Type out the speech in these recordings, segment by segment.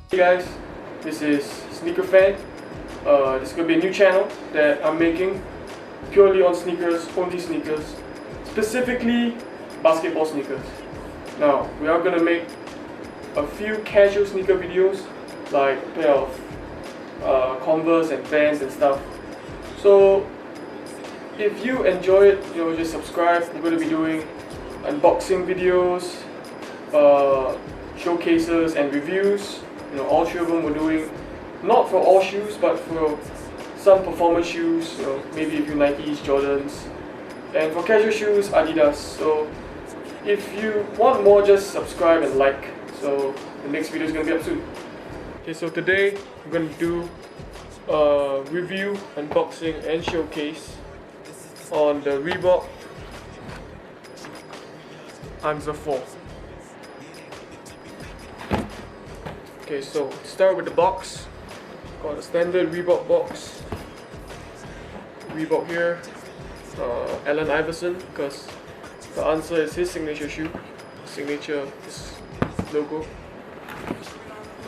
Hey guys, this is Sneaker Fan. This is going to be a new channel that I'm making purely on sneakers, only sneakers, specifically basketball sneakers. Now, we are going to make a few casual sneaker videos, like a pair of Converse and Vans and stuff. So, if you enjoy it, just subscribe. We're going to be doing unboxing videos, showcases and reviews. All three of them we're doing, not for all shoes, but for some performance shoes, maybe a few Nikes, Jordans, and for casual shoes, Adidas. So if you want more, just subscribe and like. So the next video is going to be up soon. Okay, so today we're going to do a review, unboxing and showcase on the REEBOK Answer 4. Okay, so start with the box. Got a standard Reebok box. Reebok here. Allen Iverson, because the Answer is his signature shoe. Signature, his logo.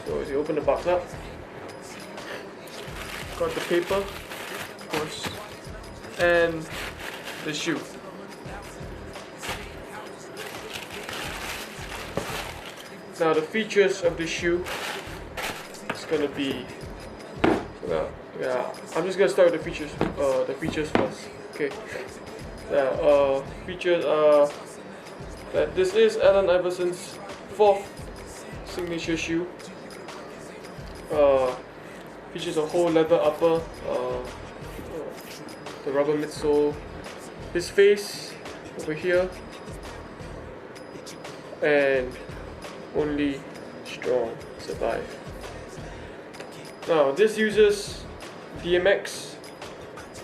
So as you open the box up, got the paper, of course, and the shoe. Now the features of the shoe is gonna be, I'm just gonna start with the features first. Okay. Features are that this is Allen Iverson's 4th signature shoe. Features a whole leather upper, the rubber midsole, his face over here, and only strong survive. Now this uses DMX,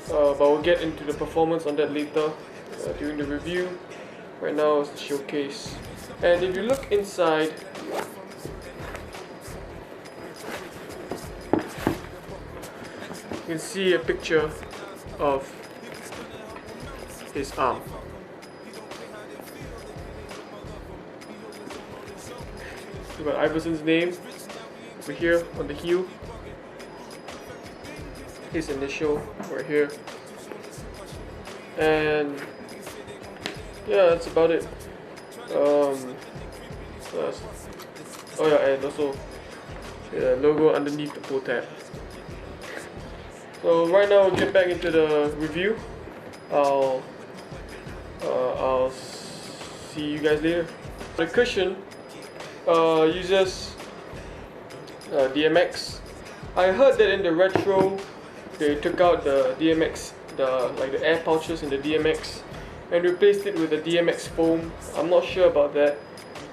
but we'll get into the performance on that later during the review. Right now it's the showcase, and if you look inside, you can see a picture of his arm. We've got Iverson's name over here on the heel, his initial right here, and yeah, that's about it. And also the logo underneath the pull tab. So right now we'll get back into the review. I'll see you guys later. The cushion uses DMX. I heard that in the retro they took out the DMX, the air pouches in the DMX, and replaced it with the DMX foam. I'm not sure about that.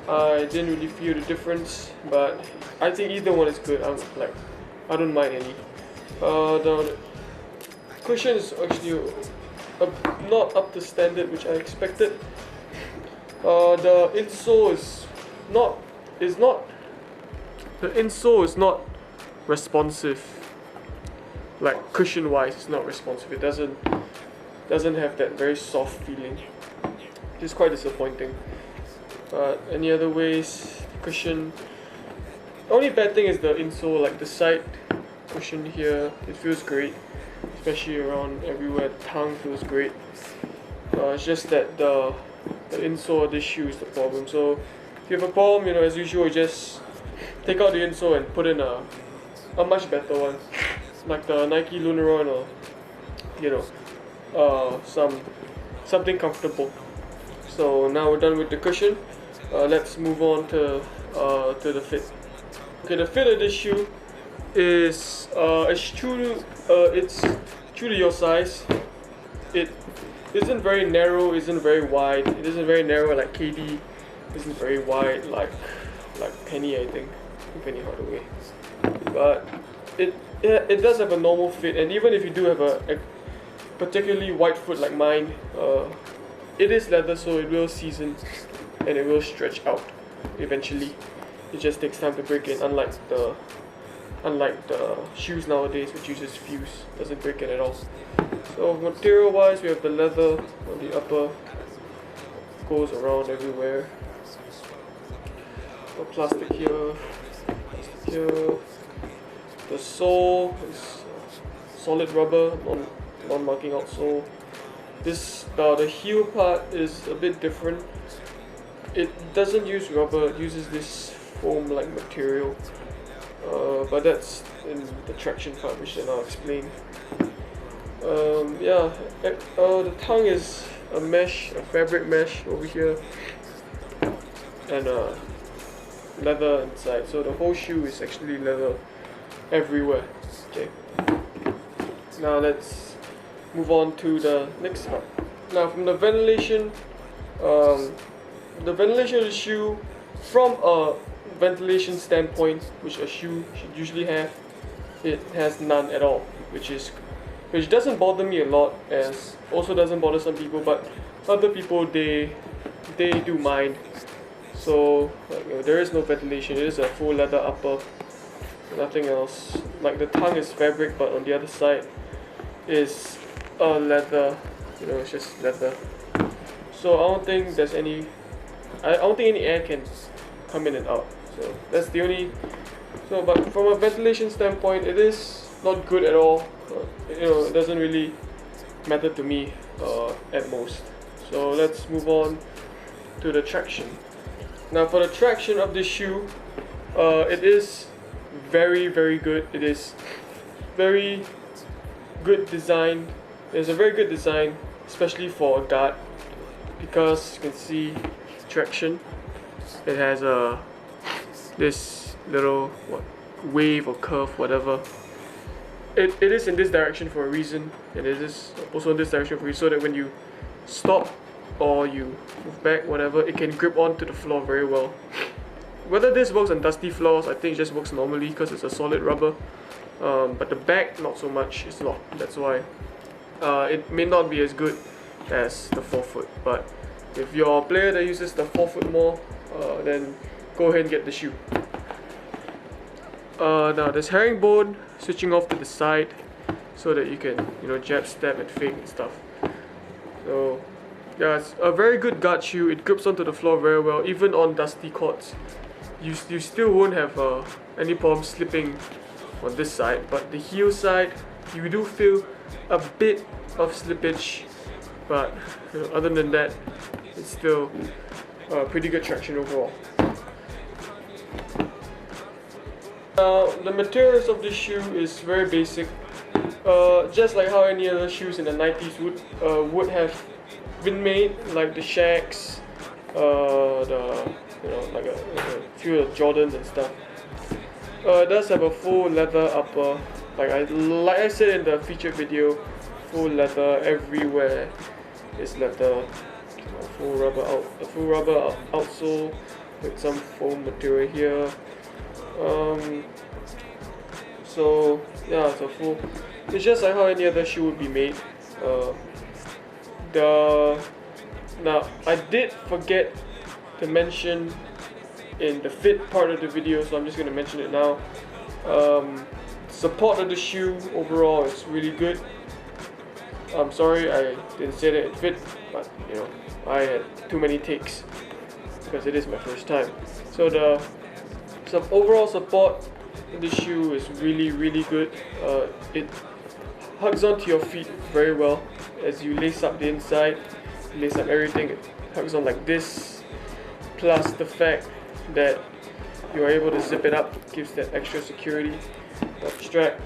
I didn't really feel the difference, but I think either one is good. I don't mind any. The cushion is actually not up to standard, which I expected. The insole is not responsive. Like cushion wise, it's not responsive. It doesn't have that very soft feeling. It's quite disappointing. But any other ways, cushion. Only bad thing is the insole, like the side cushion here. It feels great, especially around everywhere. The tongue feels great. It's just that the insole of this shoe is the problem. So if you have a problem, as usual, just take out the insole and put in a much better one, like the Nike Lunaron, or something comfortable. So now we're done with the cushion. Let's move on to the fit. Okay, the fit of this shoe is it's true to your size. It isn't very narrow, isn't very wide. It isn't very narrow like KD. Isn't very wide like Penny, I think. Penny Hardaway. But it does have a normal fit, and even if you do have a particularly wide foot like mine, it is leather, so it will season and it will stretch out eventually. It just takes time to break in, unlike the shoes nowadays, which uses fuse, doesn't break in at all. So material wise, we have the leather on the upper, goes around everywhere. Got plastic here, plastic here. The sole is solid rubber, non-marking out sole. This the heel part is a bit different. It doesn't use rubber, it uses this foam-like material. But that's in the traction part, which I'll explain. The tongue is a mesh, a fabric mesh over here, and leather inside. So the whole shoe is actually leather everywhere. Okay. Now let's move on to the next part. Now from the ventilation of the shoe, from a ventilation standpoint, which a shoe should usually have, it has none at all, which doesn't bother me a lot, as also doesn't bother some people, but other people they do mind. So there is no ventilation. It is a full leather upper, nothing else. Like the tongue is fabric, but on the other side is a leather. It's just leather. So I don't think any air can come in and out. So that's the only. So, but from a ventilation standpoint, it is not good at all. It doesn't really matter to me at most. So let's move on to the traction. Now for the traction of this shoe, it is very, very good. It is very good design. It's a very good design, especially for a guard, because you can see traction. It has this little wave or curve, whatever. It is in this direction for a reason, and it is also in this direction for a reason, so that when you stop or you move back, whatever, it can grip onto the floor very well. Whether this works on dusty floors, I think it just works normally because it's a solid rubber. But the back, not so much. It's not. That's why it may not be as good as the forefoot. But if you're a player that uses the forefoot more, then go ahead and get the shoe. Now there's herringbone switching off to the side, so that you can jab, stab, and fake and stuff. So yeah, it's a very good guard shoe. It grips onto the floor very well, even on dusty courts. You still won't have any problem slipping on this side, but the heel side, you do feel a bit of slippage, but other than that, it's still pretty good traction overall. Now the materials of this shoe is very basic, just like how any other shoes in the 90s would have been made, like the Shaqs, like a few of Jordans and stuff. It does have a full leather upper, like I said in the featured video, full leather everywhere is leather. A full rubber outsole with some foam material here. So yeah, it's just like how any other shoe would be made. Now I did forget to mention in the fit part of the video, so I'm just going to mention it now. Support of the shoe overall is really good. I'm sorry I didn't say that it fit, but I had too many takes because it is my first time. So the overall support in the shoe is really, really good. It hugs onto your feet very well as you lace up the inside, lace up everything. It hugs on like this, plus the fact that you are able to zip it up, gives that extra security. The strap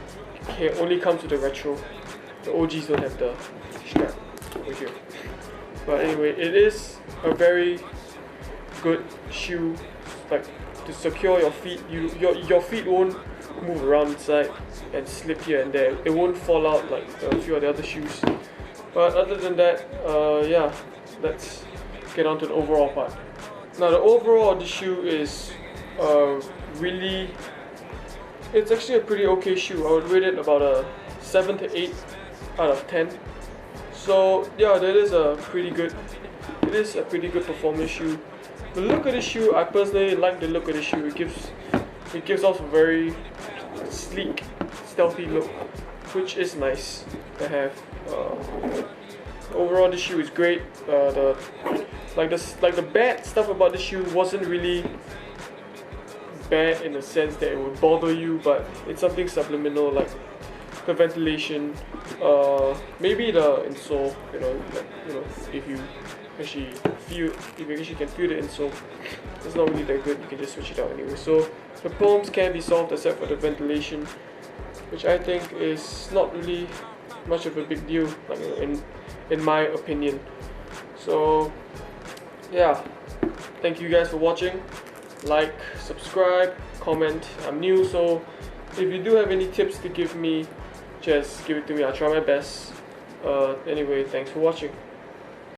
only comes with the retro. The OGs don't have the strap over here. But anyway, it is a very good shoe, like to secure your feet. Your feet won't move around inside and slip here and there. It won't fall out like a few of the other shoes. But other than that, yeah, let's get on to the overall part. Now the overall of the shoe is really, it's actually a pretty okay shoe. I would rate it about a 7 to 8 out of 10. So yeah, it is a pretty good performance shoe. The look of the shoe, I personally like the look of the shoe. It gives off a very sleek, stealthy look, which is nice to have. Overall, the shoe is great. The bad stuff about the shoe wasn't really bad in the sense that it would bother you, but it's something subliminal like the ventilation, maybe the insole. If you actually can feel the insole, it's not really that good. You can just switch it out anyway. So the problems can be solved except for the ventilation, which I think is not really much of a big deal, like in my opinion. So yeah, thank you guys for watching. Like, subscribe, comment. I'm new, so if you do have any tips to give me, just give it to me. I'll try my best. Anyway, thanks for watching.